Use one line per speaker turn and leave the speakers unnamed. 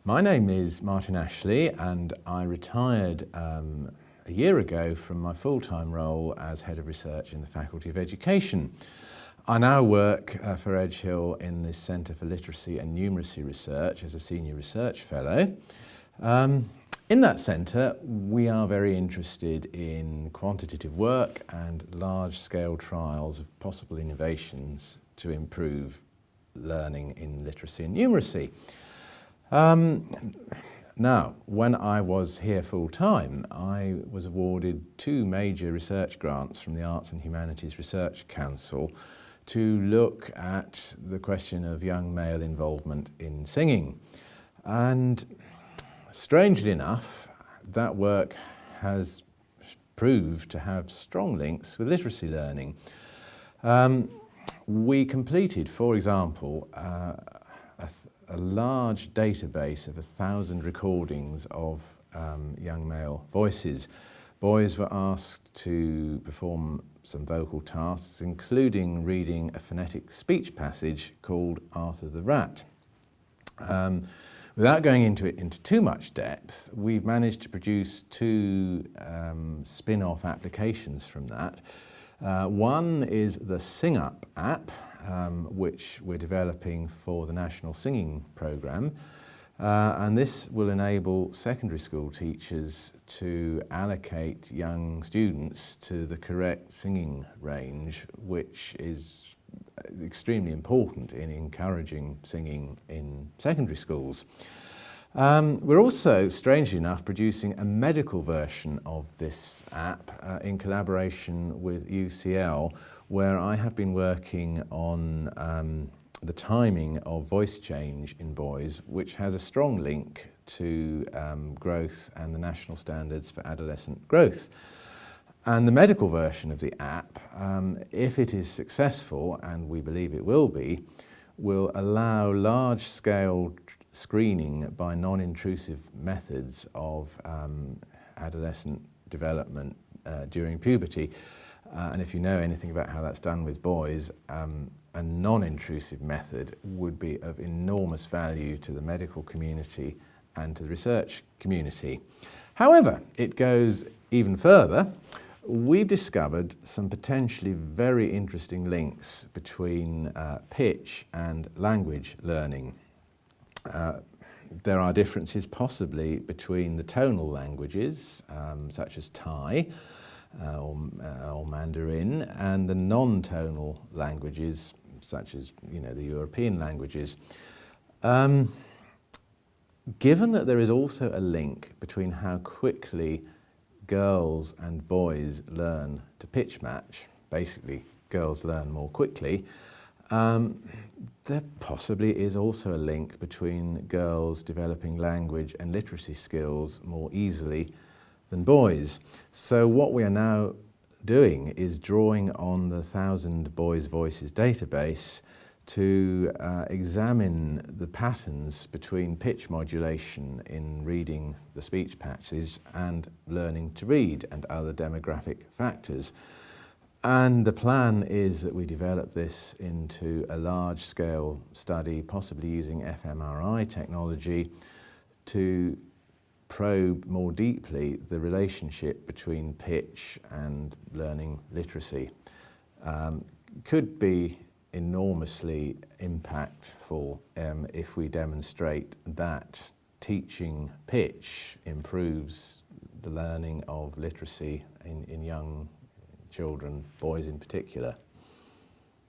My name is Martin Ashley, and I retired a year ago from my full-time role as Head of Research in the Faculty of Education. I now work for Edge Hill in the Centre for Literacy and Numeracy Research as a Senior Research Fellow. In that centre, we are very interested in quantitative work and large-scale trials of possible innovations to improve learning in literacy and numeracy. Now, when I was here full-time, I was awarded 2 major research grants from the Arts and Humanities Research Council to look at the question of young male involvement in singing. And strangely enough, that work has proved to have strong links with literacy learning. We completed, for example, a large database of 1,000 recordings of young male voices. Boys were asked to perform some vocal tasks, including reading a phonetic speech passage called Arthur the Rat. Without going into it into too much depth, we've managed to produce 2 spin-off applications from that. One is the Sing Up app, which we're developing for the National Singing Programme, and this will enable secondary school teachers to allocate young students to the correct singing range, which is extremely important in encouraging singing in secondary schools. We're also, strangely enough, producing a medical version of this app in collaboration with UCL, where I have been working on the timing of voice change in boys, which has a strong link to growth and the national standards for adolescent growth. And the medical version of the app, if it is successful, and we believe it will be, will allow large-scale screening by non-intrusive methods of adolescent development during puberty. And if you know anything about how that's done with boys, a non-intrusive method would be of enormous value to the medical community and to the research community. However, it goes even further. We've discovered some potentially very interesting links between pitch and language learning. There are differences possibly between the tonal languages, such as Thai or Mandarin, and the non-tonal languages, such as the European languages. Given that there is also a link between how quickly girls and boys learn to pitch match, basically girls learn more quickly, there possibly is also a link between girls developing language and literacy skills more easily than boys. So what we are now doing is drawing on the 1,000 Boys' Voices database to examine the patterns between pitch modulation in reading the speech patches and learning to read and other demographic factors. And the plan is that we develop this into a large-scale study, possibly using fMRI technology, to probe more deeply the relationship between pitch and learning literacy. Could be enormously impactful if we demonstrate that teaching pitch improves the learning of literacy in young children, boys in particular.